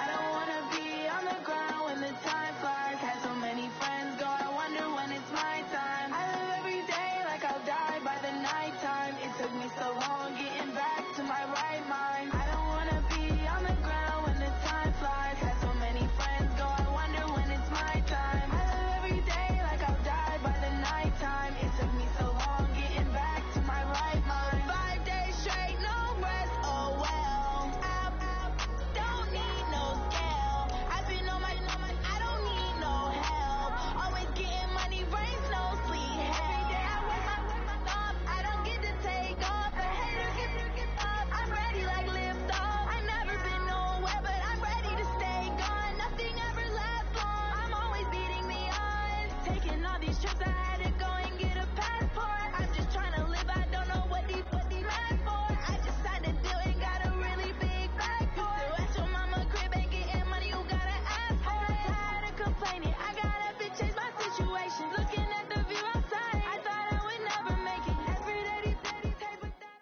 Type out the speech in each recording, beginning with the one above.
I don't want to be on the ground when the time flies. Had so many friends go, I wonder when it's my time. I live every day like I'll die by the nighttime. It took me so long getting back to my right mind. I don't want to be on the ground when the time flies. Had so many friends go, I wonder when it's my time. I live every day like I'll die by the nighttime. It took me so long getting back to my right mind. 5 days straight, no rest, oh well. Don't need no scale. I've been on my, I don't need no help. Always getting money, rains, no sleep. Every day I work my thumb. I don't get to take off. The haters get up. I'm ready like lift off. I never been nowhere, but I'm ready to stay gone. Nothing ever lasts long. I'm always beating the odds. Taking all these trips, I had to go and get a passport. I'm just trying to live. I don't know what these last for. I just signed a deal and got a really big bag for it. Still at your mama crib and getting money, you gotta ask for it. I'm tired of complaining. I gotta change my situation. Looking at the view outside, I thought I would never make it. Every day these take with that.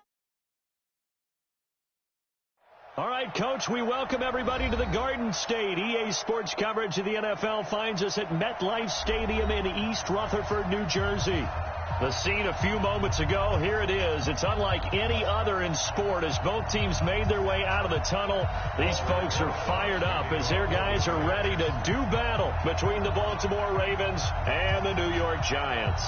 All right, Coach, we welcome everybody to the Garden State. EA Sports coverage of the NFL finds us at MetLife Stadium in East Rutherford, New Jersey. The scene a few moments ago, here it is. It's unlike any other in sport as both teams made their way out of the tunnel. These folks are fired up as their guys are ready to do battle between the Baltimore Ravens and the New York Giants.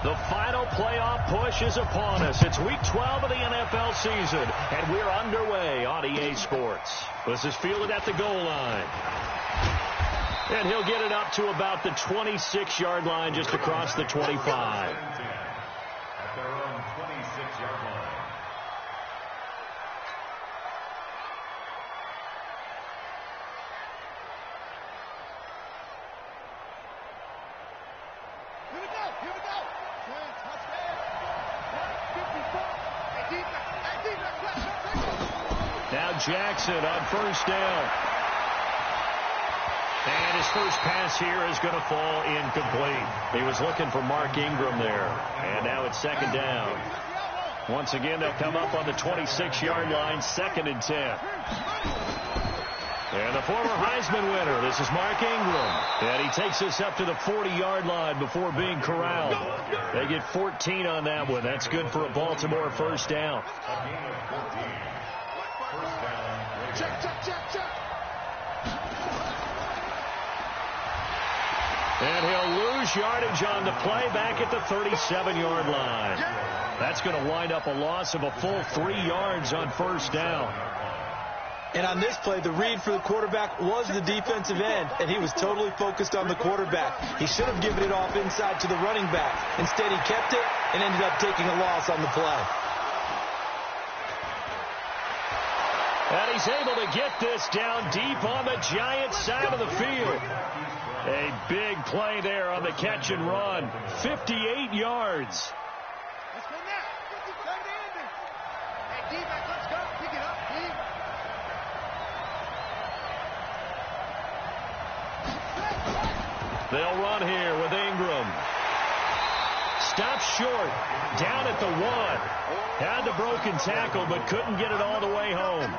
The final playoff push is upon us. It's week 12 of the NFL season, and we're underway on EA Sports. This is fielded at the goal line. And he'll get it up to about the 26-yard line, just across the 25. At their own 26-yard line. Now Jackson on first down. And his first pass here is going to fall incomplete. He was looking for Mark Ingram there. And now it's second down. Once again, they'll come up on the 26-yard line, 2nd and 10. And the former Heisman winner, this is Mark Ingram. And he takes us up to the 40-yard line before being corralled. They get 14 on that one. That's good for a Baltimore first down. And he'll lose yardage on the play back at the 37-yard line. That's going to wind up a loss of a full 3 yards on first down. And on this play, the read for the quarterback was the defensive end, and he was totally focused on the quarterback. He should have given it off inside to the running back. Instead, he kept it and ended up taking a loss on the play. And he's able to get this down deep on the Giants side of the field. A big play there on the catch and run. 58 yards. They'll run here with Ingram. Stopped short. Down at the 1. Had the broken tackle, but couldn't get it all the way home.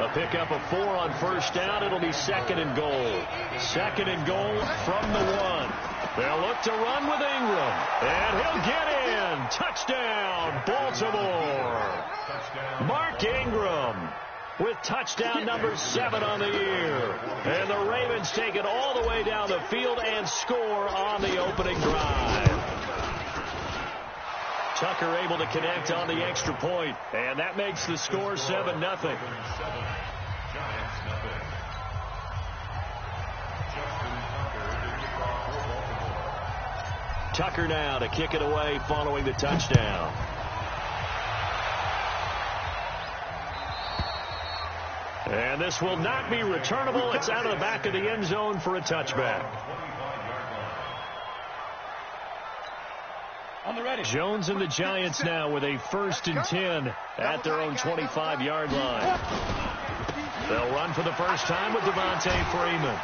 A pickup of 4 on first down. It'll be 2nd and goal. 2nd and goal from the 1. They'll look to run with Ingram. And he'll get in. Touchdown, Baltimore. Mark Ingram with touchdown number 7 on the year. And the Ravens take it all the way down the field and score on the opening drive. Tucker able to connect on the extra point, and that makes the score 7-0. Tucker now to kick it away following the touchdown. And this will not be returnable. It's out of the back of the end zone for a touchback. Jones and the Giants now with a 1st and 10 at their own 25-yard line. They'll run for the first time with Devontae Freeman.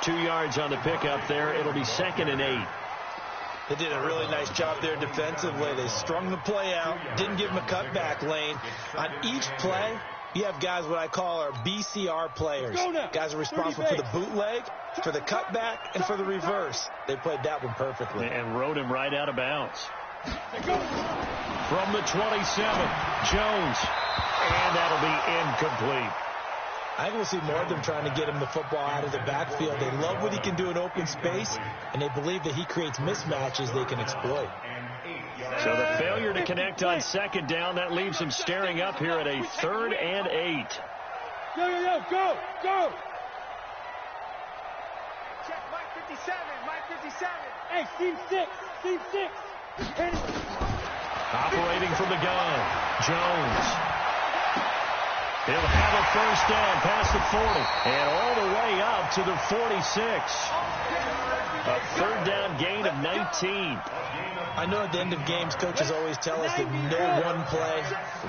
2 yards on the pickup there. It'll be 2nd and 8. They did a really nice job there defensively. They strung the play out, didn't give him a cutback lane. On each play, you have guys what I call our BCR players. Guys are responsible for the bootleg, for the cutback, and for the reverse. They played that one perfectly. And rode him right out of bounds. From the 27, Jones. And that'll be incomplete. I think we'll see more of them trying to get him the football out of the backfield. They love what he can do in open space, and they believe that he creates mismatches they can exploit. So the failure to connect on 2nd down, that leaves him staring up here at a 3rd and 8. Go! Check Mike 57. Hey, team 6. Operating from the gun, Jones. He'll have a 1st down past the 40 and all the way up to the 46. A 3rd down gain of 19. I know at the end of games, coaches always tell us that no one play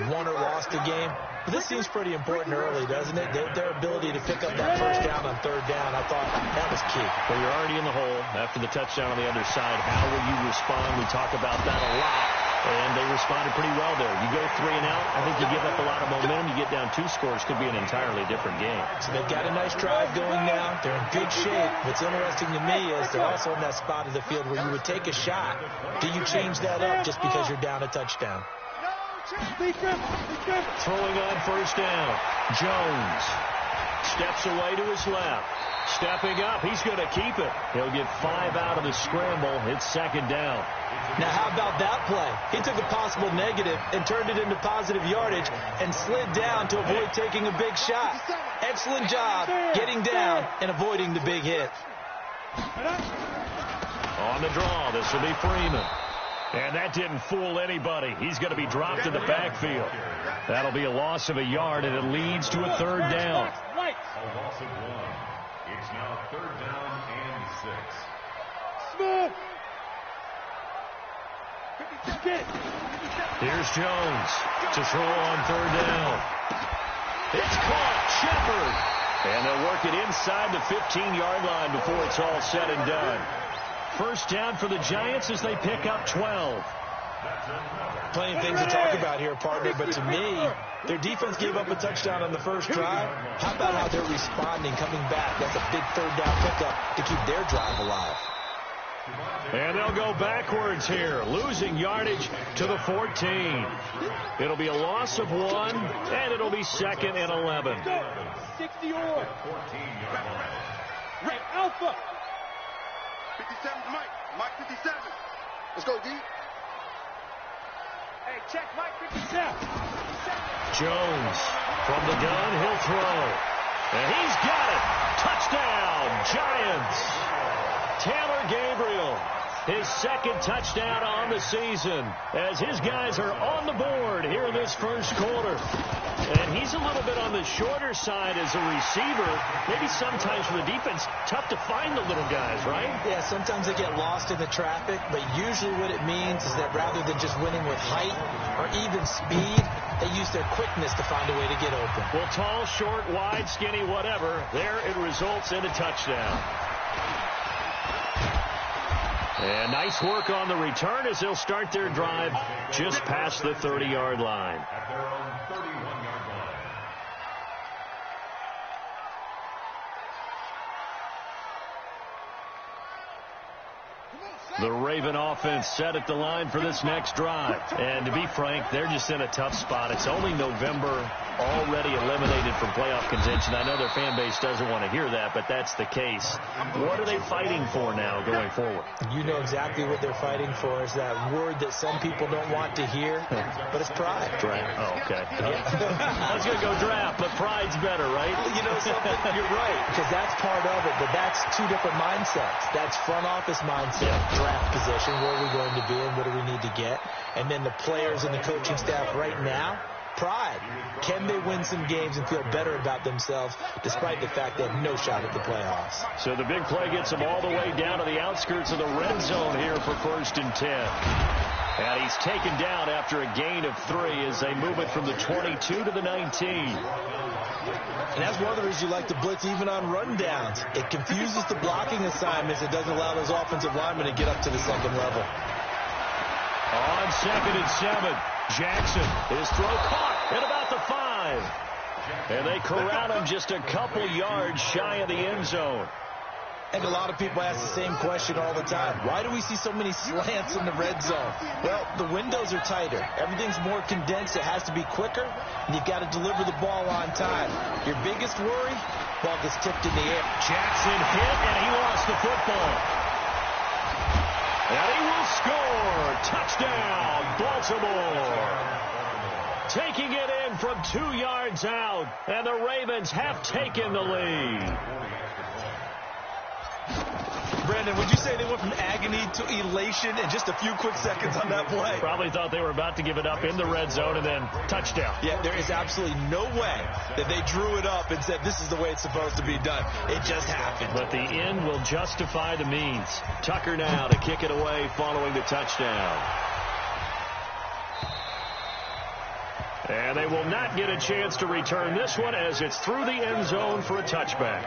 won or lost a game. But this seems pretty important early, doesn't it? Their ability to pick up that 1st down on 3rd down, I thought that was key. Well, you're already in the hole after the touchdown on the other side. How will you respond? We talk about that a lot. And they responded pretty well there. You go 3 and out, I think you give up a lot of momentum. You get down 2 scores, could be an entirely different game. So they've got a nice drive going now. They're in good shape. What's interesting to me is they're also in that spot of the field where you would take a shot. Do you change that up just because you're down a touchdown? Throwing on 1st down. Jones steps away to his left. Stepping up, he's going to keep it. He'll get 5 out of the scramble. It's 2nd down. Now, how about that play? He took a possible negative and turned it into positive yardage and slid down to avoid taking a big shot. Excellent job getting down and avoiding the big hit. On the draw, this will be Freeman. And that didn't fool anybody. He's going to be dropped in the backfield. That'll be a loss of a yard, and it leads to a 3rd down. A loss of 1. It's now 3rd down and 6. Smith! Here's Jones to throw on 3rd down. It's caught. Shepard. And they'll work it inside the 15-yard line before it's all said and done. 1st down for the Giants as they pick up 12. Plenty of things to talk about here, partner, but to me, their defense gave up a touchdown on the first drive. How about how they're responding, coming back? That's a big 3rd down pickup to keep their drive alive. And they'll go backwards here, losing yardage to the 14. It'll be a loss of 1, and it'll be 2nd and 11. 60 or. Right, Alpha. 57 Mike 57. Let's go, D. Hey, check Mike 57. Jones from the gun, he'll throw. And he's got it. Touchdown, Giants. Taylor Gabriel, his 2nd touchdown on the season as his guys are on the board here in this 1st quarter. And he's a little bit on the shorter side as a receiver. Maybe sometimes for the defense, tough to find the little guys, right? Yeah, sometimes they get lost in the traffic, but usually what it means is that rather than just winning with height or even speed, they use their quickness to find a way to get open. Well, tall, short, wide, skinny, whatever, there it results in a touchdown. And nice work on the return as they'll start their drive just past the 30-yard line. At their own 31-yard line. The Raven offense set at the line for this next drive. And to be frank, they're just in a tough spot. It's only November, already eliminated from playoff contention. I know their fan base doesn't want to hear that, but that's the case. What are they fighting for now going forward? You know exactly what they're fighting for is that word that some people don't want to hear, but it's pride. Draft. Oh, okay. I was going to go draft, but pride's better, right? You know something? You're right, because that's part of it, but that's 2 different mindsets. That's front office mindset, draft position, where are we going to be and what do we need to get? And then the players and the coaching staff right now, pride. Can they win some games and feel better about themselves despite the fact they have no shot at the playoffs? So the big play gets them all the way down to the outskirts of the red zone here for 1st and 10. And he's taken down after a gain of 3 as they move it from the 22 to the 19. And that's one of the reasons you like to blitz even on rundowns. It confuses the blocking assignments. It doesn't allow those offensive linemen to get up to the second level. On 2nd and 7, Jackson, his throw caught at about the 5. And they corral him just a couple yards shy of the end zone. I think a lot of people ask the same question all the time. Why do we see so many slants in the red zone? Well, the windows are tighter. Everything's more condensed. It has to be quicker, and you've got to deliver the ball on time. Your biggest worry, ball gets tipped in the air. Jackson hit, and he lost the football. And he will score. Touchdown, Baltimore. Taking it in from 2 yards out, and the Ravens have taken the lead. Brandon, would you say they went from agony to elation in just a few quick seconds on that play? Probably thought they were about to give it up in the red zone and then touchdown. Yeah, there is absolutely no way that they drew it up and said this is the way it's supposed to be done. It just happened. But the end will justify the means. Tucker now to kick it away following the touchdown. And they will not get a chance to return this one as it's through the end zone for a touchback.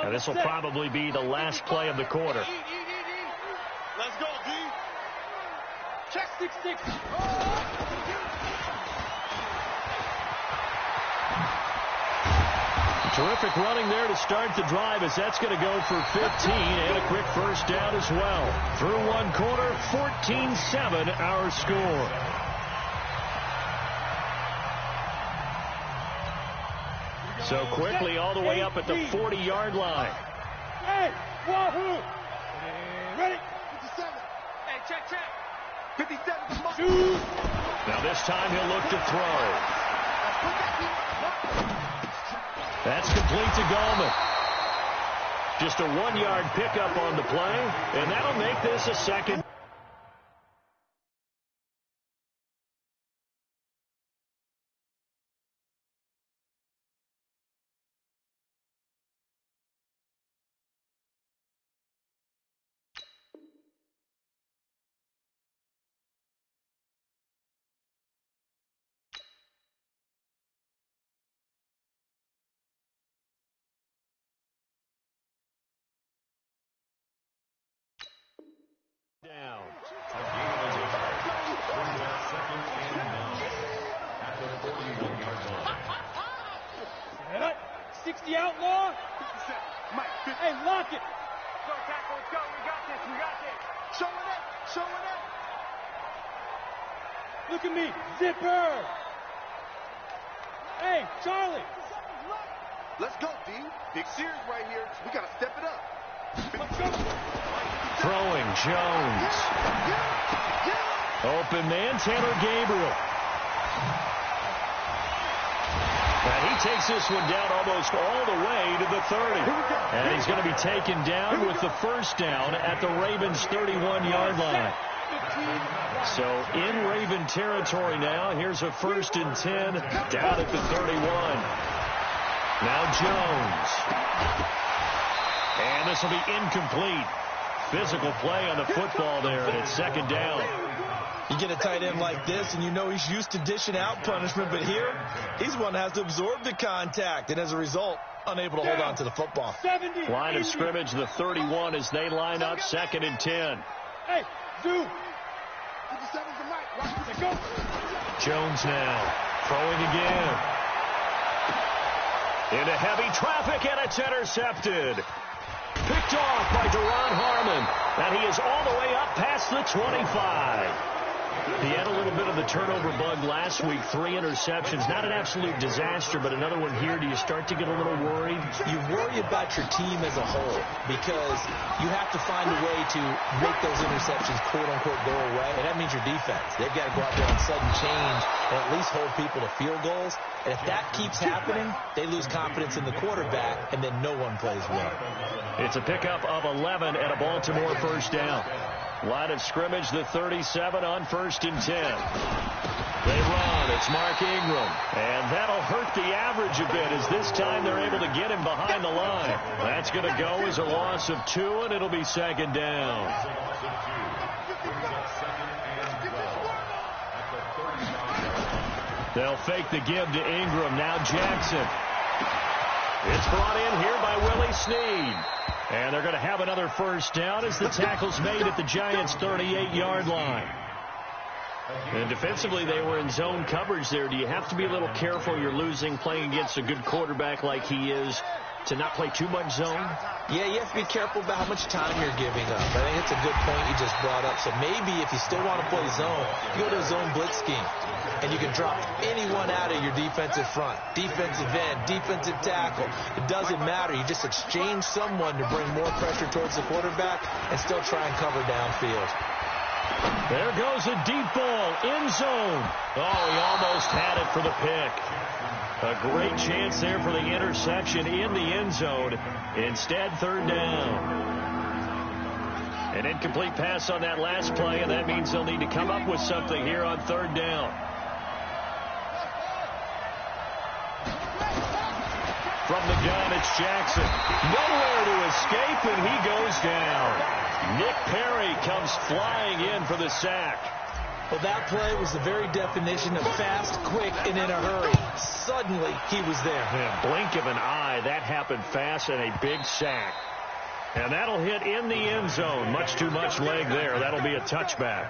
And this will probably be the last play of the quarter. Let's go, D. Check 6-6. Terrific running there to start the drive as that's going to go for 15 and a quick first down as well. Through one quarter, 14-7 our score. So quickly all the way up at the 40-yard line. Hey, wahoo! Ready? 57. Hey, check. 57. Shoot! Now this time he'll look to throw. That's complete to Gallman. Just a 1-yard pickup on the play, and that'll make this a second. Down. 60 outlaw. Mike, Hey, lock it. go, tackle, let's go. We got this. Show it up. Look at me. Zipper. Hey, Charlie. Let's go, D. Big series right here. We got to step it up. Let's go. Throwing Jones. Open man, Taylor Gabriel. And he takes this one down almost all the way to the 30. And he's going to be taken down with the first down at the Ravens' 31-yard line. So in Raven territory now. Here's a 1st and 10 down at the 31. Now Jones. And this will be incomplete. Physical play on the football there, and it's 2nd down. You get a tight end like this, and you know he's used to dishing out punishment, but here, he's one that has to absorb the contact, and as a result, unable to hold on to the football. 70. Line of scrimmage, the 31 as they line up, 2nd and 10. Hey, Zoo. 57's the mic. Watch Let's go. Jones now, throwing again. Into heavy traffic, and it's intercepted. Picked off by Deron Harmon, and he is all the way up past the 25. He had a little bit of the turnover bug last week, 3 interceptions. Not an absolute disaster, but another one here. Do you start to get a little worried? You worry about your team as a whole because you have to find a way to make those interceptions, quote-unquote, go away, and that means your defense. They've got to go out there on sudden change and at least hold people to field goals. And if that keeps happening, they lose confidence in the quarterback, and then no one plays well. It's a pickup of 11 and a Baltimore first down. Line of scrimmage, the 37 on 1st and 10. They run. It's Mark Ingram. And that'll hurt the average a bit as this time they're able to get him behind the line. That's going to go as a loss of 2, and it'll be 2nd down. They'll fake the give to Ingram. Now Jackson. It's brought in here by Willie Snead. And they're going to have another 1st down as the tackle's made at the Giants' 38-yard line. And defensively, they were in zone coverage there. Do you have to be a little careful? You're losing playing against a good quarterback like he is to not play too much zone? Yeah, you have to be careful about how much time you're giving up. I think it's a good point you just brought up. So maybe if you still want to play zone, you go to a zone blitz scheme. And you can drop anyone out of your defensive front. Defensive end, defensive tackle. It doesn't matter. You just exchange someone to bring more pressure towards the quarterback and still try and cover downfield. There goes a deep ball, end zone. Oh, he almost had it for the pick. A great chance there for the interception in the end zone. Instead, 3rd down. An incomplete pass on that last play, and that means they'll need to come up with something here on 3rd down. From the gun, it's Jackson. Nowhere to escape, and he goes down. Nick Perry comes flying in for the sack. Well, that play was the very definition of fast, quick, and in a hurry. Suddenly, he was there. Yeah, blink of an eye, that happened fast, and a big sack. And that'll hit in the end zone. Much too much leg there. That'll be a touchback.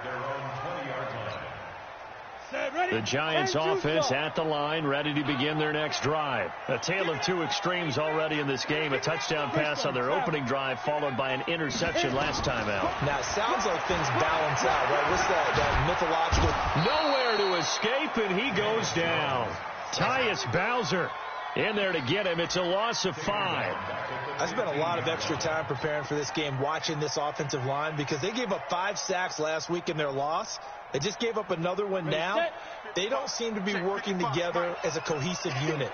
The Giants offense at the line, ready to begin their next drive. A tale of 2 extremes already in this game. A touchdown pass on their opening drive, followed by an interception last time out. Now, it sounds like things balance out, right? What's that mythological? Nowhere to escape, and he goes down. Tyus Bowser in there to get him. It's a loss of 5. I spent a lot of extra time preparing for this game, watching this offensive line, because they gave up 5 sacks last week in their loss. They just gave up another one now. They don't seem to be working together as a cohesive unit.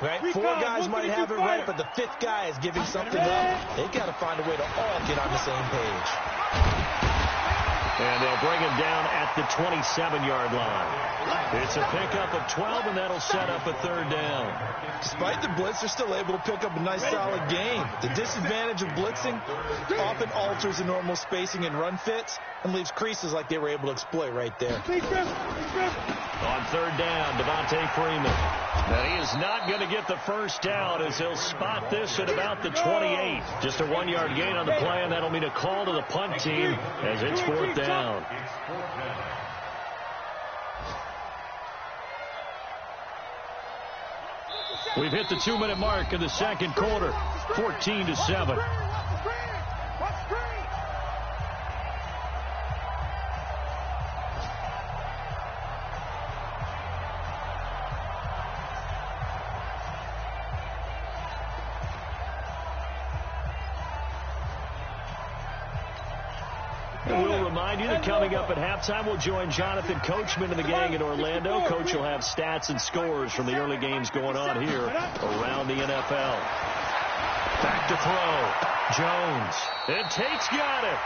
Right? 4 guys might have it right, but the 5th guy is giving something up. They've got to find a way to all get on the same page. And they'll bring him down at the 27-yard line. It's a pickup of 12, and that'll set up a 3rd down. Despite the blitz, they're still able to pick up a nice, solid gain. The disadvantage of blitzing often alters the normal spacing and run fits and leaves creases like they were able to exploit right there. On 3rd down, Devontae Freeman. Now, he is not going to get the 1st down as he'll spot this at about the 28. Just a 1-yard gain on the play, and that'll mean a call to the punt team as it's 4th down. We've hit the 2-minute mark in the 2nd quarter, 14-7. We'll remind you that coming up at halftime, we'll join Jonathan Coachman and the gang in Orlando. Coach will have stats and scores from the early games going on here around the NFL. Back to throw. Jones. And Tate's got it.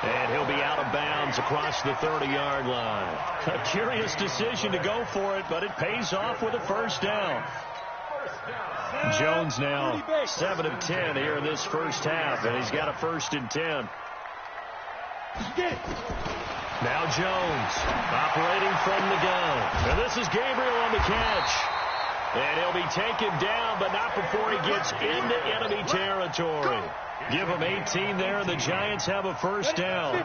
And he'll be out of bounds across the 30-yard line. A curious decision to go for it, but it pays off with a 1st down. Jones now 7 of 10 here in this 1st half, and he's got a 1st and 10. Now Jones operating from the gun. And this is Gabriel on the catch. And he'll be taken down, but not before he gets into enemy territory. Give him 18 there, and the Giants have a 1st down.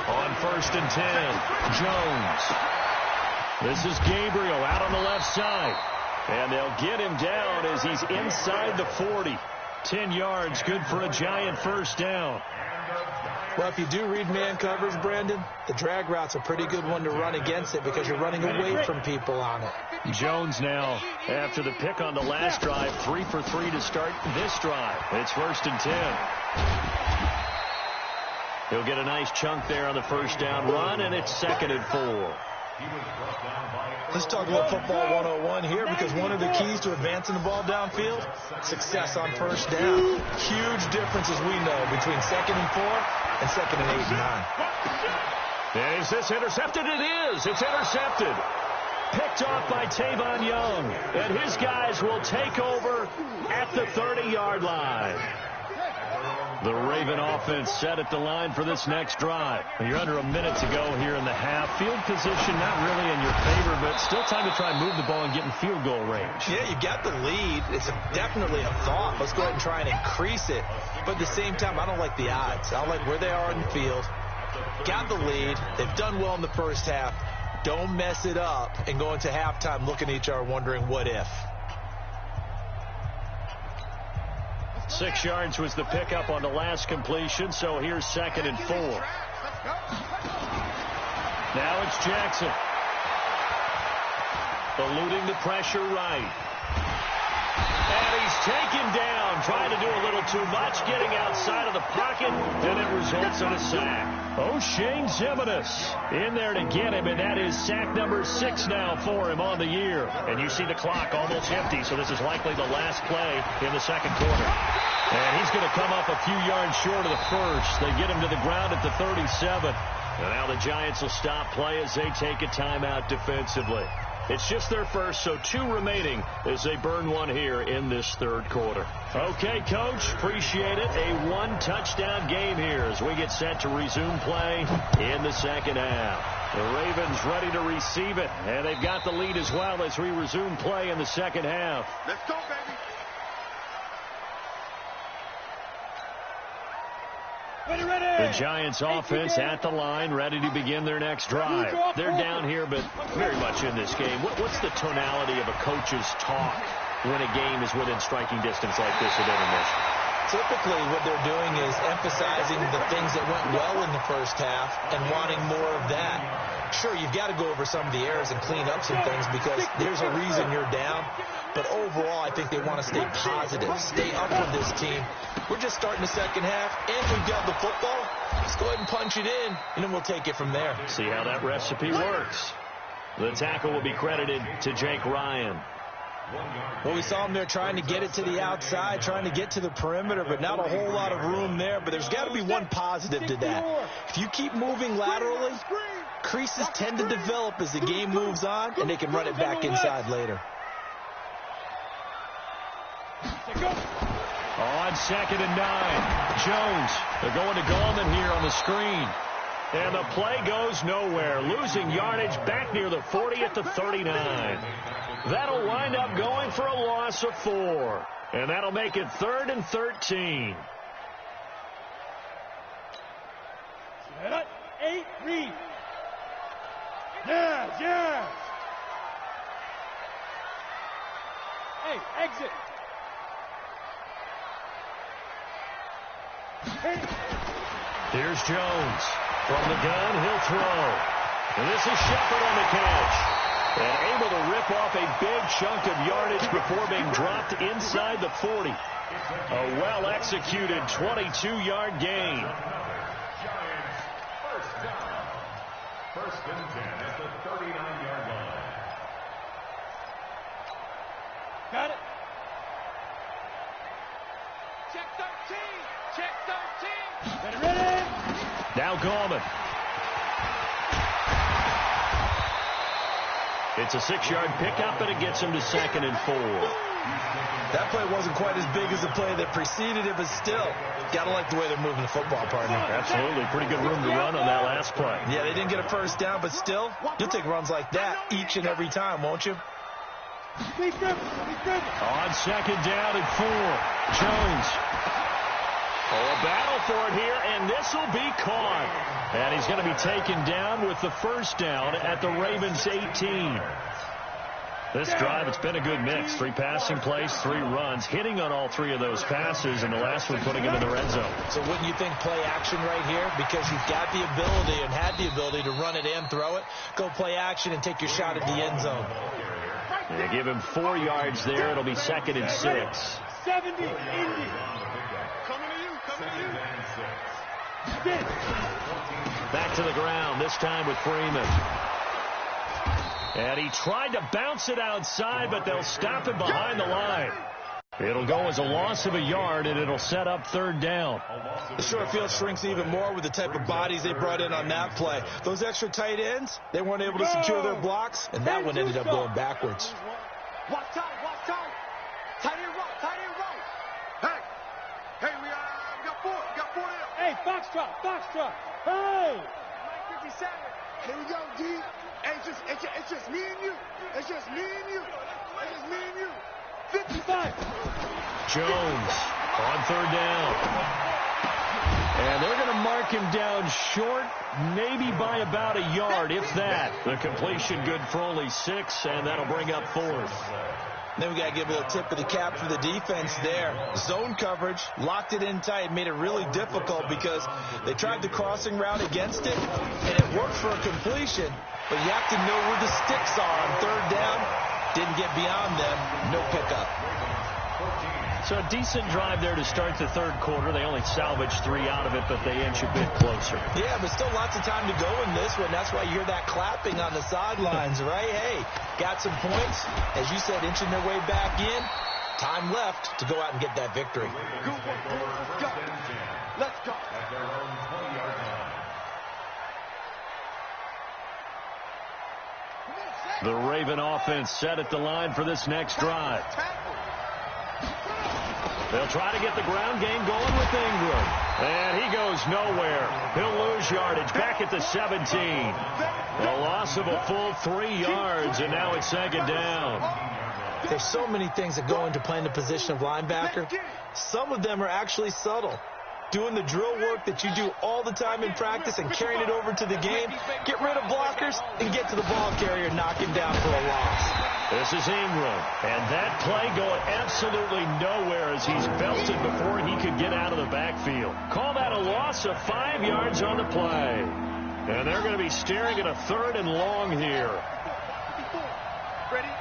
On 1st and 10, Jones. This is Gabriel out on the left side. And they'll get him down as he's inside the 40. 10 yards, good for a Giant 1st down. Well, if you do read man coverage, Brandon, the drag route's a pretty good one to run against it because you're running away from people on it. Jones now, after the pick on the last drive, 3 for 3 to start this drive. It's 1st and 10. He'll get a nice chunk there on the 1st down run, and it's 2nd and 4. Let's talk about football 101 here, because one of the keys to advancing the ball downfield, success on first down. Huge difference, as we know, between 2nd and 4 and 2nd and 8 and 9. Is this intercepted? It is. It's intercepted. Picked off by Tavon Young. And his guys will take over at the 30-yard line. The Raven offense set at the line for this next drive. You're under a minute to go here in the half. Field position not really in your favor, but still time to try and move the ball and get in field goal range. Yeah, you got the lead. It's definitely a thought. Let's go ahead and try and increase it. But at the same time, I don't like the odds. I like where they are in the field. Got the lead. They've done well in the first half. Don't mess it up and go into halftime looking at each other wondering what if. 6 yards was the pickup on the last completion, so here's 2nd and 4. Now it's Jackson. Eluding the pressure right. And he's taken down, trying to do a little too much, getting outside of the pocket, and it results in a sack. O'Shane Zimenez in there to get him, and that is sack number 6 now for him on the year. And you see the clock almost empty, so this is likely the last play in the second quarter. And he's going to come up a few yards short of the first. They get him to the ground at the 37. And now the Giants will stop play as they take a timeout defensively. It's just their first, so 2 remaining as they burn one here in this third quarter. Okay, Coach, appreciate it. A 1-touchdown game here as we get set to resume play in the second half. The Ravens ready to receive it, and they've got the lead as well as we resume play in the second half. Let's go, baby. The Giants offense at the line, ready to begin their next drive. They're down here, but very much in this game. What's the tonality of a coach's talk when a game is within striking distance like this at intermission? Typically, what they're doing is emphasizing the things that went well in the first half and wanting more of that. Sure, you've got to go over some of the errors and clean up some things because there's a reason you're down. But overall, I think they want to stay positive, stay up with this team. We're just starting the second half, and we've got the football. Let's go ahead and punch it in, and then we'll take it from there. See how that recipe works. The tackle will be credited to Jake Ryan. Well, we saw him there trying to get it to the outside, trying to get to the perimeter, but not a whole lot of room there. But there's got to be one positive to that. If you keep moving laterally, creases tend to develop as the game moves on, and they can run it back inside later. On 2nd and 9, Jones. They're going to Gallman here on the screen. And the play goes nowhere. Losing yardage back near the 40 at the 39. That'll wind up going for a loss of 4. And that'll make it 3rd and 13. 8, read. Yes. Hey, exit. Here's Jones. From the gun, he'll throw. And this is Shepard on the catch. And able to rip off a big chunk of yardage before being dropped inside the 40. A well-executed 22-yard gain. Giants first down. 1st and 10 at the 39-yard line. Got it. Check 13. Check 13. Ready. Now Gallman. It's a 6-yard pickup, and it gets him to 2nd and 4. That play wasn't quite as big as the play that preceded it, but still, got to like the way they're moving the football, partner. Absolutely. Pretty good room to run on that last play. Yeah, they didn't get a first down, but still, you'll take runs like that each and every time, won't you? On 2nd down and 4, Jones. Oh, a battle for it here, and this will be caught. And he's going to be taken down with the first down at the Ravens 18. This drive, it's been a good mix. 3 passing plays, 3 runs, hitting on all 3 of those passes, and the last one putting him in the red zone. So wouldn't you think play action right here? Because you've got the ability and had the ability to run it in, throw it, go play action, and take your shot at the end zone. And they give him 4 yards there. It'll be 2nd and 6. 70, 80. Coming to you. Back to the ground, this time with Freeman. And he tried to bounce it outside, but they'll stop him behind the line. It'll go as a loss of a yard, and it'll set up third down. The short field shrinks even more with the type of bodies they brought in on that play. Those extra tight ends, they weren't able to secure their blocks, and that one ended up going backwards. Watch time, watch time. Tight end roll, tight end roll. Hey, we got four there. Hey, foxtrot. Hey! 57. Here we go, D. Hey, it's just me and you. It's just me and you. 55. Jones on third down. And they're going to mark him down short, maybe by about a yard, if that. The completion good for only 6, and that'll bring up fourth. Then we got to give a little tip of the cap for the defense there. Zone coverage, locked it in tight, made it really difficult because they tried the crossing route against it, and it worked for a completion, but you have to know where the sticks are on third down. Didn't get beyond them, no pickup. So a decent drive there to start the third quarter. They only salvaged 3 out of it, but they inch a bit closer. Yeah, but still lots of time to go in this one. That's why you hear that clapping on the sidelines, right? Hey, got some points. As you said, inching their way back in. Time left to go out and get that victory. Good work, let's go. Let's go. At their own 20-yard line. The Raven offense set at the line for this next drive. They'll try to get the ground game going with Ingram. And he goes nowhere. He'll lose yardage back at the 17. A loss of a full 3 yards, and now it's second down. There's so many things that go into playing the position of linebacker. Some of them are actually subtle. Doing the drill work that you do all the time in practice and carrying it over to the game. Get rid of blockers and get to the ball carrier and knock him down for a loss. This is Ingram, and that play going absolutely nowhere as he's belted before he could get out of the backfield. Call that a loss of 5 yards on the play. And they're going to be staring at a 3rd and long here. Ready?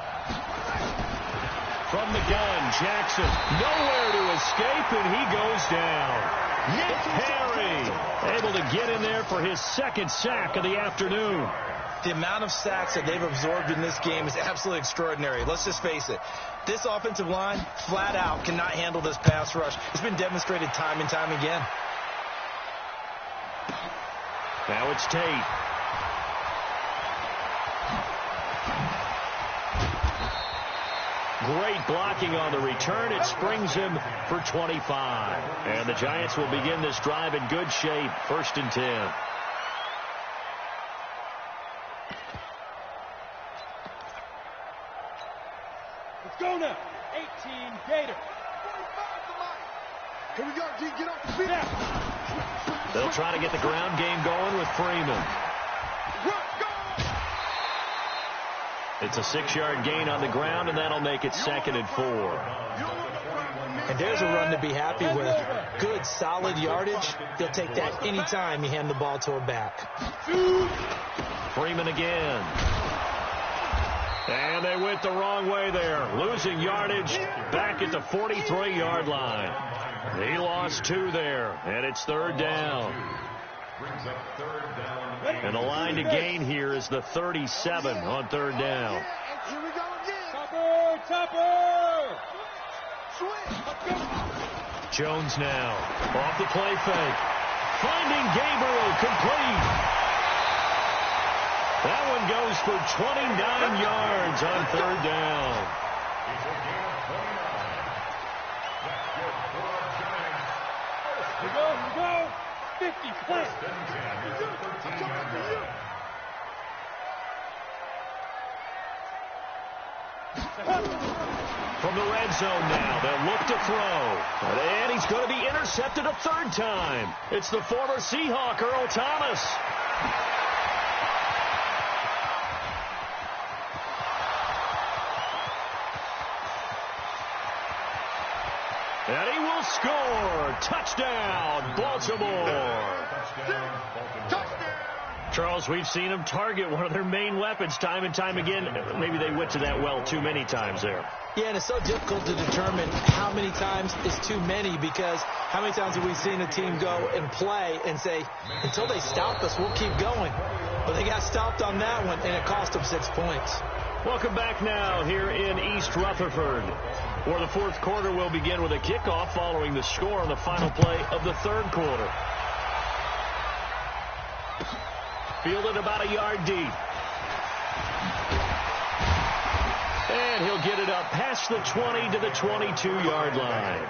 From the gun, Jackson nowhere to escape, and he goes down. Nick Perry able to get in there for his 2nd sack of the afternoon. The amount of sacks that they've absorbed in this game is absolutely extraordinary. Let's just face it. This offensive line, flat out, cannot handle this pass rush. It's been demonstrated time and time again. Now it's Tate. Great blocking on the return. It springs him for 25. And the Giants will begin this drive in good shape. 1st and 10. Let's go now. 18 Gator. Here we go, D. Get off the field. They'll try to get the ground game going with Freeman. It's a 6-yard gain on the ground, and that'll make it 2nd and 4. And there's a run to be happy with. Good, solid yardage. They'll take that anytime you hand the ball to a back. Freeman again. And they went the wrong way there. Losing yardage back at the 43-yard line. He lost 2 there, and it's 3rd down. Brings up 3rd down. And the line to gain here is the 37 on 3rd down. Here we go again. Topper! Jones now off the play fake. Finding Gabriel complete. That one goes for 29 yards on 3rd down. It's a gain of 29. That's good for the Giants. Here we go. 50 plus. 1st and 10 at the 13-yard line. From the red zone now, they'll look to throw. And he's going to be intercepted a 3rd time. It's the former Seahawk, Earl Thomas. And he will score. Touchdown, Baltimore. Touchdown. Charles, we've seen them target one of their main weapons time and time again. Maybe they went to that well too many times there. Yeah, and it's so difficult to determine how many times is too many, because how many times have we seen a team go and play and say, until they stop us, we'll keep going. But they got stopped on that one, and it cost them 6 points. Welcome back now here in East Rutherford, where the fourth quarter will begin with a kickoff following the score on the final play of the third quarter. Fielded about a yard deep. And he'll get it up past the 20 to the 22-yard line.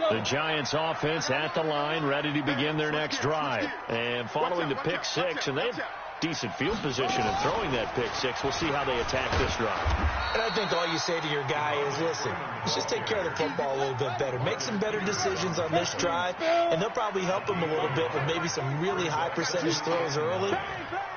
The Giants offense at the line, ready to begin their next drive. And following the pick six, and they have decent field position in throwing that pick six. We'll see how they attack this drive. And I think all you say to your guy is, listen, let's just take care of the football a little bit better. Make some better decisions on this drive, and they'll probably help him a little bit with maybe some really high percentage throws early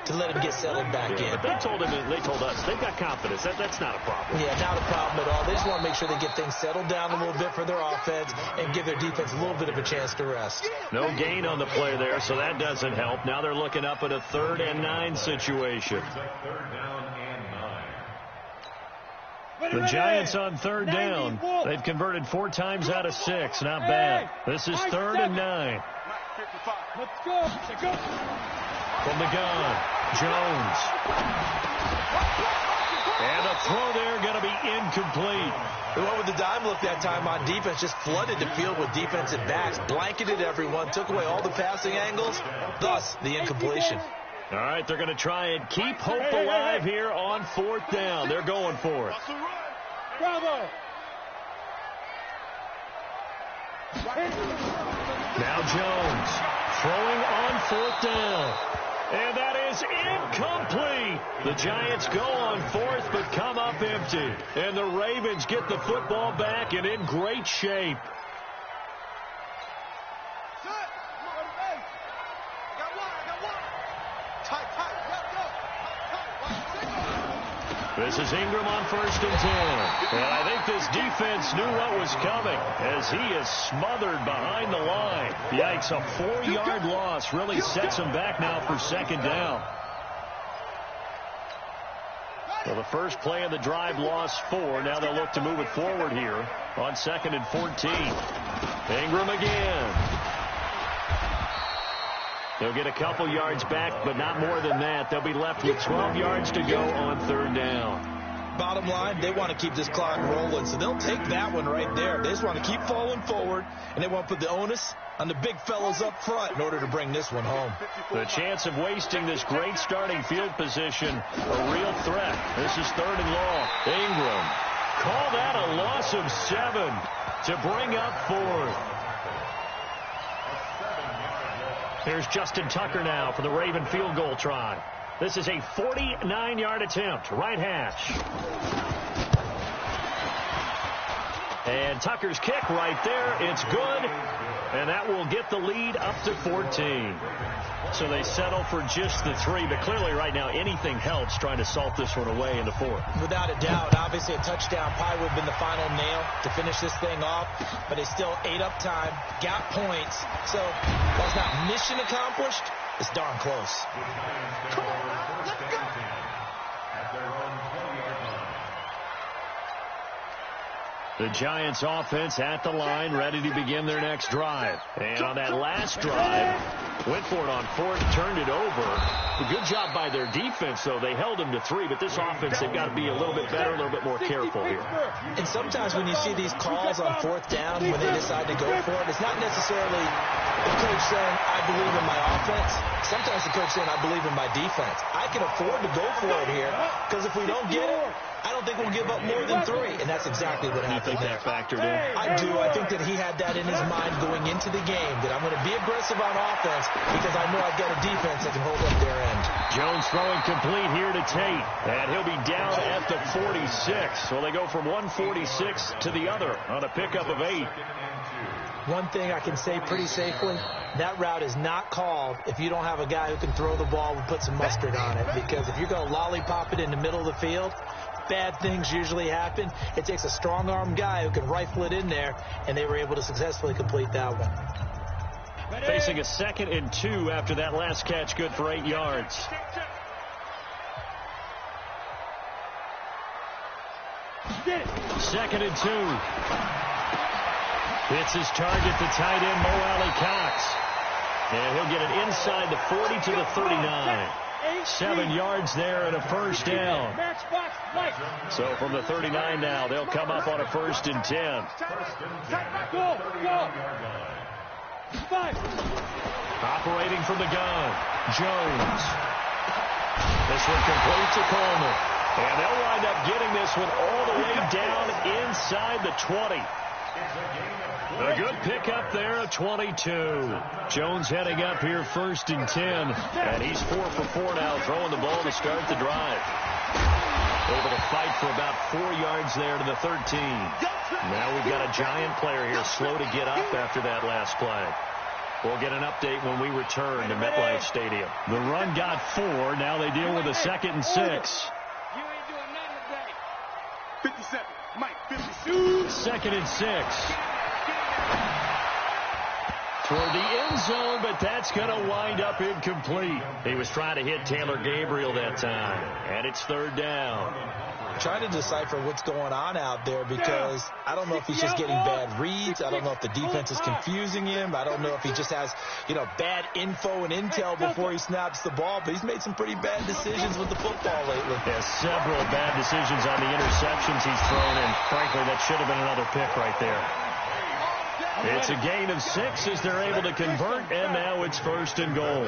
to let him get settled back in. But they told us they've got confidence. That's not a problem. Yeah, not a problem at all. They just want to make sure they get things settled down a little bit for their offense and give their defense a little bit of a chance to rest. No gain on the play there, so that doesn't help. Now they're looking up at a 3rd and 9 situation. The Giants on 3rd down. They've converted 4 times out of 6. Not bad. This is 3rd and 9. Let's go. From the gun, Jones. And a throw there going to be incomplete. The one with the dime look that time on defense just flooded the field with defensive backs, blanketed everyone, took away all the passing angles, thus the incompletion. All right, they're going to try and keep hope alive here on 4th down. They're going for it. Bravo. Now Jones throwing on 4th down. And that is incomplete. The Giants go on 4th but come up empty. And the Ravens get the football back and in great shape. This is Ingram on 1st and 10. And I think this defense knew what was coming as he is smothered behind the line. Yikes, a 4-yard loss really sets him back now for 2nd down. Well, the first play of the drive lost 4. Now they'll look to move it forward here on 2nd and 14. Ingram again. They'll get a couple yards back, but not more than that. They'll be left with 12 yards to go on 3rd down. Bottom line, they want to keep this clock rolling, so they'll take that one right there. They just want to keep falling forward, and they want to put the onus on the big fellows up front in order to bring this one home. The chance of wasting this great starting field position, a real threat. This is 3rd and long. Ingram. Call that a loss of 7 to bring up 4th. Here's Justin Tucker now for the Raven field goal try. This is a 49-yard attempt, right hash. And Tucker's kick right there. It's good, and that will get the lead up to 14. So they settle for just the 3, but clearly right now anything helps trying to salt this one away in the 4th. Without a doubt, obviously a touchdown probably would have been the final nail to finish this thing off, but they still ate up time, got points. So while it's not mission accomplished, it's darn close. Come on, let's go. The Giants offense at the line, ready to begin their next drive. And on that last drive, went for it on 4th, turned it over. A good job by their defense, though. They held them to 3, but this offense, they've got to be a little bit better, a little bit more careful here. And sometimes when you see these calls on 4th down, when they decide to go for it, it's not necessarily the coach saying, I believe in my offense. Sometimes the coach saying, I believe in my defense. I can afford to go for it here, because if we don't get it, I don't think we'll give up more than 3, and that's exactly what happened. You think that factored in? I do. I think that he had that in his mind going into the game, that I'm going to be aggressive on offense because I know I've got a defense that can hold up their end. Jones throwing complete here to Tate, and he'll be down at the 46. So they go from 146 to the other on a pickup of 8. One thing I can say pretty safely, that route is not called if you don't have a guy who can throw the ball and put some mustard on it, because if you're going to lollipop it in the middle of the field, bad things usually happen. It takes a strong-arm guy who can rifle it in there, and they were able to successfully complete that one. Facing a 2nd and 2 after that last catch, good for 8 yards. Second and 2. It's his target, the tight end, Mo Alley-Cox. And he'll get it inside the 40 to the 39. 7 yards there and a first down. So from the 39 now, they'll come up on a 1st and 10. Go. Operating from the gun, Jones. This one complete to Coleman. And they'll wind up getting this one all the way down inside the 20. A good pickup there of 22. Jones heading up here 1st and 10. And he's 4 for 4 now, throwing the ball to start the drive. Able to fight for about 4 yards there to the 13. Now we've got a Giant player here slow to get up after that last play. We'll get an update when we return to MetLife Stadium. The run got 4. Now they deal with a 2nd and 6. You ain't doing nothing today. 57. Mike, 52. 2nd and 6. Toward the end zone, but that's going to wind up incomplete. He was trying to hit Taylor Gabriel that time. And it's 3rd down. Trying to decipher what's going on out there because I don't know if he's just getting bad reads. I don't know if the defense is confusing him. I don't know if he just has, bad info and intel before he snaps the ball. But he's made some pretty bad decisions with the football lately. Yeah, several bad decisions on the interceptions he's thrown, and frankly, that should have been another pick right there. It's a gain of 6 as they're able to convert, and now it's 1st and goal.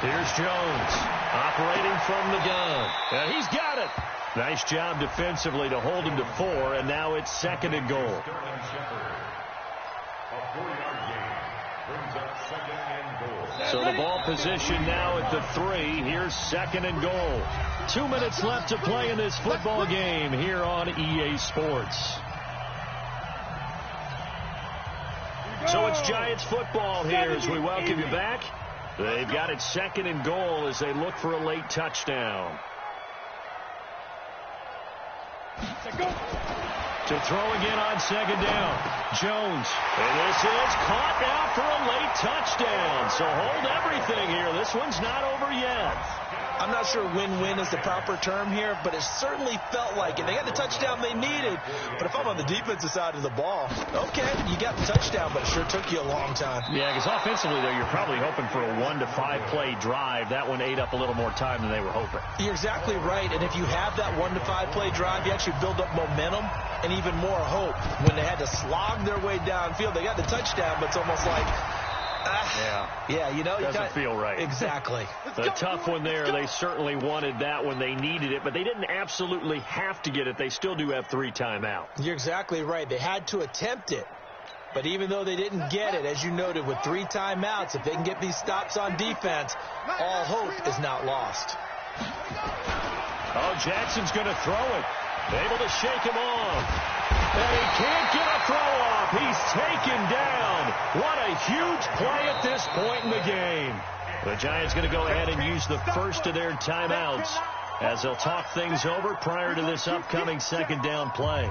Here's Jones, operating from the gun. And he's got it. Nice job defensively to hold him to 4, and now it's 2nd and goal. A 4-yard gain brings up 2nd and goal. So the ball position now at the 3. Here's 2nd and goal. 2 minutes left to play in this football game here on EA Sports. So it's Giants football here as we welcome you back. They've got it 2nd and goal as they look for a late touchdown. To throw again on 2nd down. Jones. And this is caught now for a late touchdown. So hold everything here. This one's not over yet. I'm not sure win-win is the proper term here, but it certainly felt like it. They got the touchdown they needed, but if I'm on the defensive side of the ball, okay, you got the touchdown, but it sure took you a long time. Yeah, because offensively, though, you're probably hoping for a 1 to 5 play drive. That one ate up a little more time than they were hoping. You're exactly right, and if you have that 1 to 5 play drive, you actually build up momentum and even more hope. When they had to slog their way downfield, they got the touchdown, but it's almost like, doesn't feel right. Exactly. A tough one there. They certainly wanted that when they needed it, but they didn't absolutely have to get it. They still do have 3 timeouts. You're exactly right. They had to attempt it, but even though they didn't get it, as you noted, with 3 timeouts, if they can get these stops on defense, all hope is not lost. Oh, Jackson's going to throw it. Able to shake him off. And he can't get a throw off. He's taken down. What a huge play at this point in the game. The Giants going to go ahead and use the first of their timeouts as they'll talk things over prior to this upcoming 2nd down play.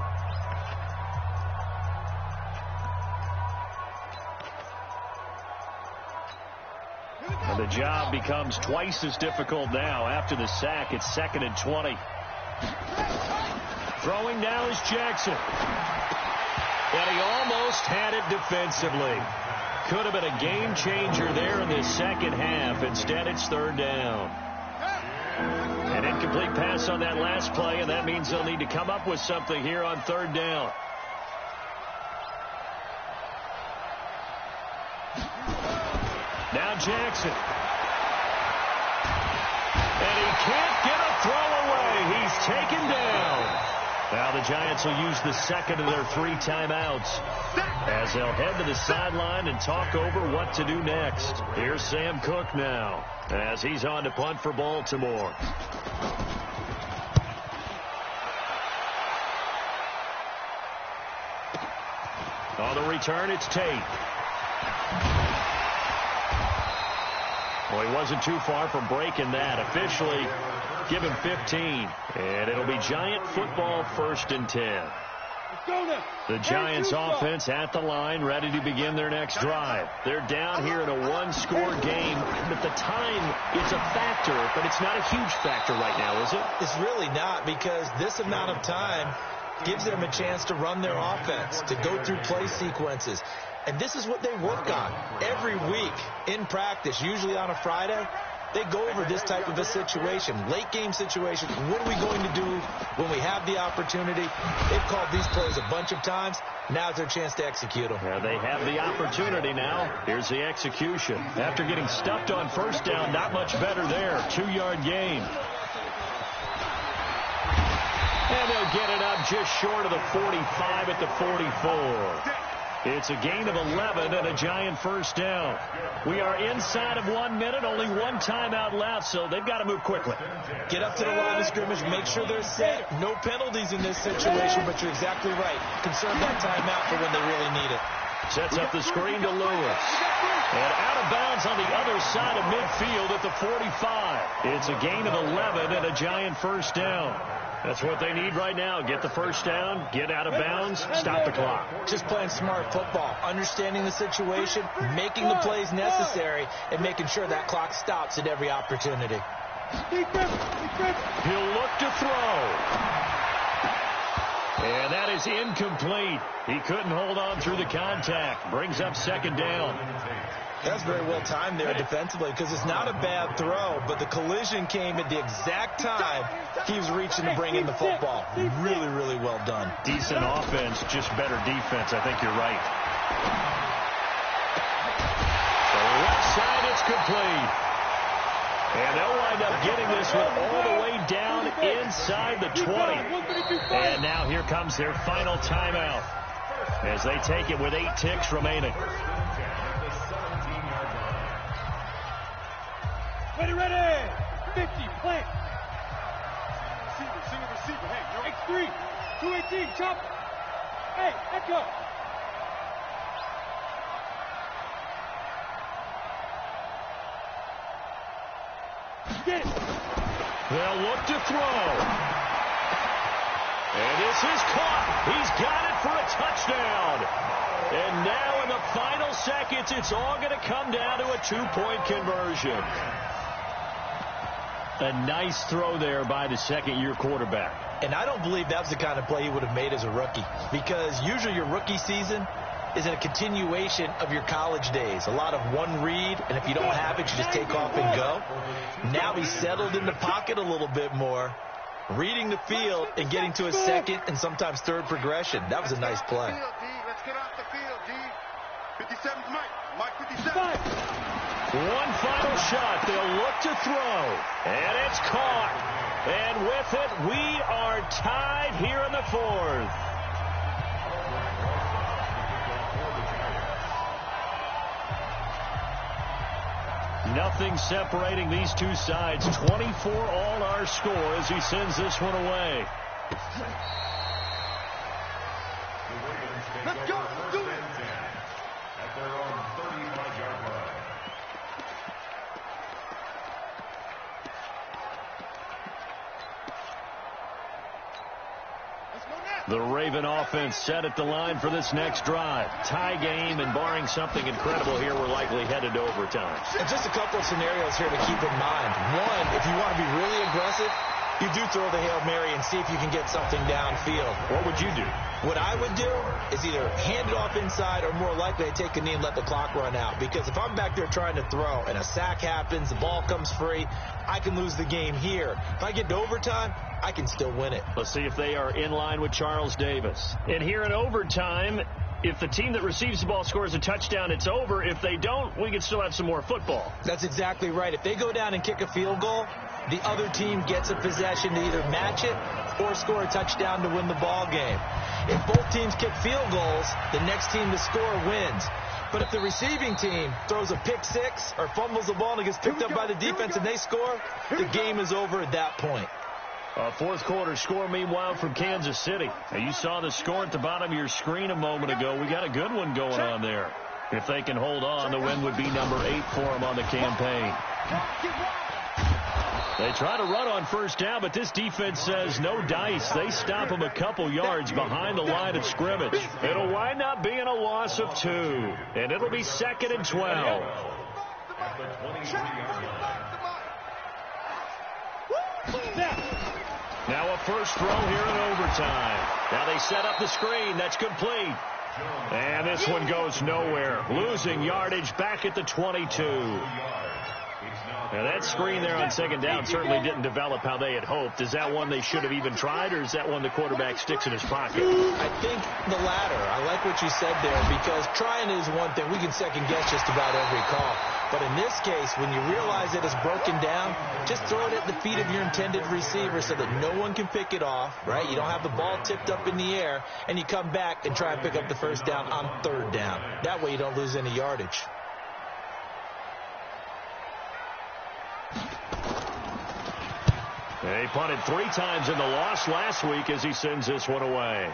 And the job becomes twice as difficult now after the sack. It's 2nd and 20. Throwing now is Jackson. And he almost had it defensively. Could have been a game changer there in the second half. Instead, it's 3rd down. An incomplete pass on that last play, and that means they'll need to come up with something here on 3rd down. Now Jackson. And he can't get a throw away. He's taken down. Now the Giants will use the 2nd of their 3 timeouts as they'll head to the sideline and talk over what to do next. Here's Sam Cook now as he's on to punt for Baltimore. On the return, it's Tate. Well, he wasn't too far from breaking that. Officially, give him 15. And it'll be Giant football 1st and 10. The Giants offense at the line, ready to begin their next drive. They're down here in a 1-score game. But the time, it's a factor, but it's not a huge factor right now, is it? It's really not, because this amount of time, gives them a chance to run their offense, to go through play sequences. And this is what they work on every week in practice, usually on a Friday. They go over this type of a situation, late game situation. What are we going to do when we have the opportunity? They've called these plays a bunch of times. Now's their chance to execute them. Yeah, they have the opportunity now. Here's the execution. After getting stuffed on first down, not much better there. 2-yard gain. And they'll get it up just short of the 45 at the 44. It's a gain of 11 and a giant first down. We are inside of 1 minute, only one timeout left, so they've got to move quickly. Get up to the line of scrimmage, make sure they're set. No penalties in this situation, but you're exactly right. Conserve that timeout for when they really need it. Sets up the screen to Lewis. And out of bounds on the other side of midfield at the 45. It's a gain of 11 and a giant first down. That's what they need right now. Get the first down, get out of bounds, stop the clock. Just playing smart football, understanding the situation, making the plays necessary, and making sure that clock stops at every opportunity. He'll look to throw. And that is incomplete. He couldn't hold on through the contact. Brings up second down. That's very well timed there defensively because it's not a bad throw, but the collision came at the exact time he was reaching to bring in the football. Really, really well done. Decent offense, just better defense. I think you're right. The left side, it's complete. And they'll wind up getting this one all the way down inside the 20. And now here comes their final timeout as they take it with 8 ticks remaining. Ready. 50, plant. Receiver. Hey, X3, 218, chop. Hey, echo. Get it. They'll look to throw. And this is caught. He's got it for a touchdown. And now in the final seconds, it's all going to come down to a 2-point conversion. A nice throw there by the second-year quarterback. And I don't believe that was the kind of play he would have made as a rookie, because usually your rookie season is in a continuation of your college days. A lot of one read, and if you don't have it, you just take off and go. Now he's settled in the pocket a little bit more, reading the field and getting to a second and sometimes third progression. That was a nice play. Let's get off the field, D. 57's Mike 57. One final shot. They'll look to throw. And it's caught. And with it, we are tied here in the fourth. Nothing separating these two sides. 24 all our score as he sends this one away. Let's go. Do it. At their own 35-yard line. The Raven offense set at the line for this next drive. Tie game, and barring something incredible here, we're likely headed to overtime. And just a couple of scenarios here to keep in mind. One, if you want to be really aggressive, you do throw the Hail Mary and see if you can get something downfield. What would you do? What I would do is either hand it off inside or more likely I take a knee and let the clock run out. Because if I'm back there trying to throw and a sack happens, the ball comes free, I can lose the game here. If I get to overtime, I can still win it. Let's see if they are in line with Charles Davis. And here in overtime, if the team that receives the ball scores a touchdown, it's over. If they don't, we can still have some more football. That's exactly right. If they go down and kick a field goal, the other team gets a possession to either match it or score a touchdown to win the ball game. If both teams kick field goals, the next team to score wins. But if the receiving team throws a pick six or fumbles the ball and it gets picked up by the defense and they score, the game is over at that point. A fourth quarter score, meanwhile, from Kansas City. Now, you saw the score at the bottom of your screen a moment ago. We got a good one going on there. If they can hold on, the win would be number 8 for them on the campaign. They try to run on first down, but this defense says no dice. They stop them a couple yards behind the line of scrimmage. It'll wind up being a loss of 2, and it'll be 2nd and 12. At the 23-yard line. Now a first throw here in overtime. Now they set up the screen. That's complete. And this one goes nowhere. Losing yardage back at the 22. Now that screen there on second down certainly didn't develop how they had hoped. Is that one they should have even tried, or is that one the quarterback sticks in his pocket? I think the latter. I like what you said there, because trying is one thing. We can second-guess just about every call. But in this case, when you realize it is broken down, just throw it at the feet of your intended receiver so that no one can pick it off, right? You don't have the ball tipped up in the air, and you come back and try and pick up the first down on third down. That way you don't lose any yardage. He punted 3 times in the loss last week as he sends this one away.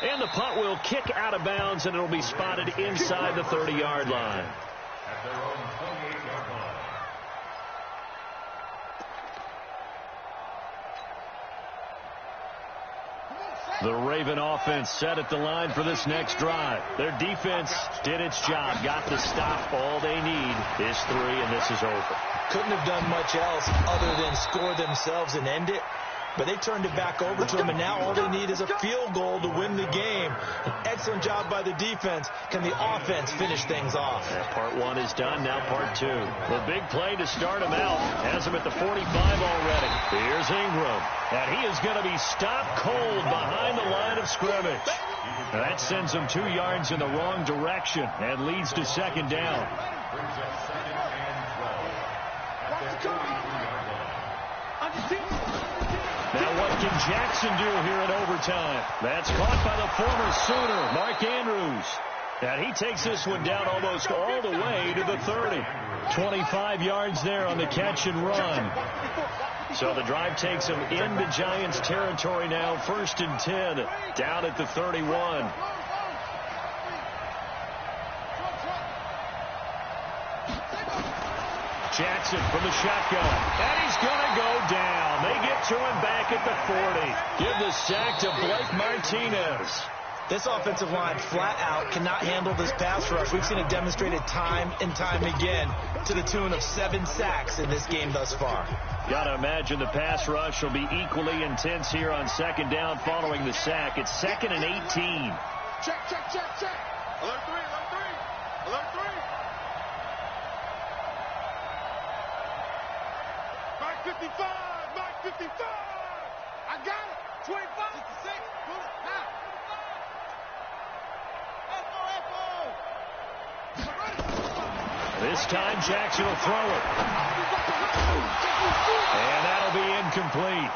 And the punt will kick out of bounds, and it'll be spotted inside the 30-yard line. At their own 28-yard line. The Raven offense set at the line for this next drive. Their defense did its job, got the stop. All they need is 3, and this is over. Couldn't have done much else other than score themselves and end it. But they turned it back over to them, and now all they need is a field goal to win the game. An excellent job by the defense. Can the offense finish things off? Part 1 is done, now part 2. The big play to start him out has him at the 45 already. Here's Ingram, and he is going to be stopped cold behind the line of scrimmage. Now that sends him 2 yards in the wrong direction and leads to second down. Brings up 2nd and 12. At their 43-yard line. Now what can Jackson do here in overtime? That's caught by the former Sooner, Mark Andrews. And he takes this one down almost all the way to the 30. 25 yards there on the catch and run. So the drive takes him into Giants territory now, 1st and 10, down at the 31. Jackson from the shotgun, and he's going to go down. They get to him back at the 40. Give the sack to Blake Martinez. This offensive line flat out cannot handle this pass rush. We've seen it demonstrated time and time again to the tune of 7 sacks in this game thus far. Got to imagine the pass rush will be equally intense here on second down following the sack. It's 2nd and 18. Check, check, check, check. Alert 3, alert 3. Alert 3. Mike 55, Mike 55. I got it. 25, 56. Pull it now. This time Jackson will throw it. And that'll be incomplete.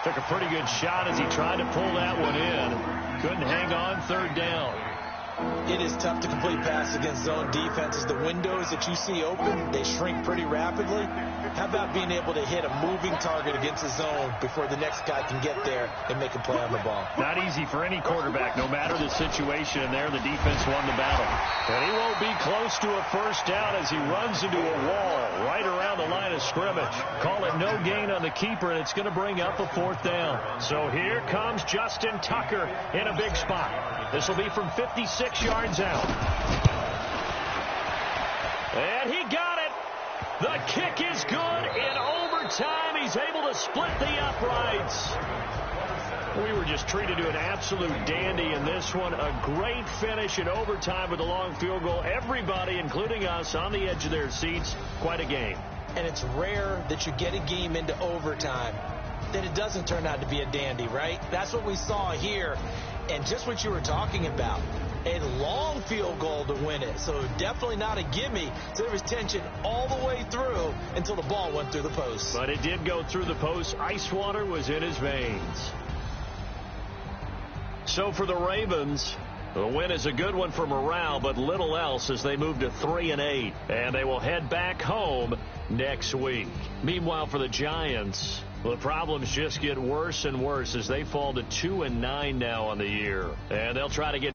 Took a pretty good shot as he tried to pull that one in. Couldn't hang on, 3rd down. It is tough to complete passes against zone defenses. The windows that you see open, they shrink pretty rapidly. How about being able to hit a moving target against the zone before the next guy can get there and make a play on the ball? Not easy for any quarterback, no matter the situation. And there, the defense won the battle. And he won't be close to a first down as he runs into a wall right around the line of scrimmage. Call it no gain on the keeper, and it's going to bring up a 4th down. So here comes Justin Tucker in a big spot. This will be from 56 yards out. And he got it. The kick is good. In overtime, he's able to split the uprights. We were just treated to an absolute dandy in this one. A great finish in overtime with a long field goal. Everybody, including us, on the edge of their seats. Quite a game. And it's rare that you get a game into overtime that it doesn't turn out to be a dandy, right? That's what we saw here. And just what you were talking about, a long field goal to win it. So definitely not a gimme. So there was tension all the way through until the ball went through the post. But it did go through the post. Ice water was in his veins. So for the Ravens, the win is a good one for morale, but little else as they move to 3-8. And they will head back home next week. Meanwhile, for the Giants, the problems just get worse and worse as they fall to 2-9 now on the year. And they'll try to get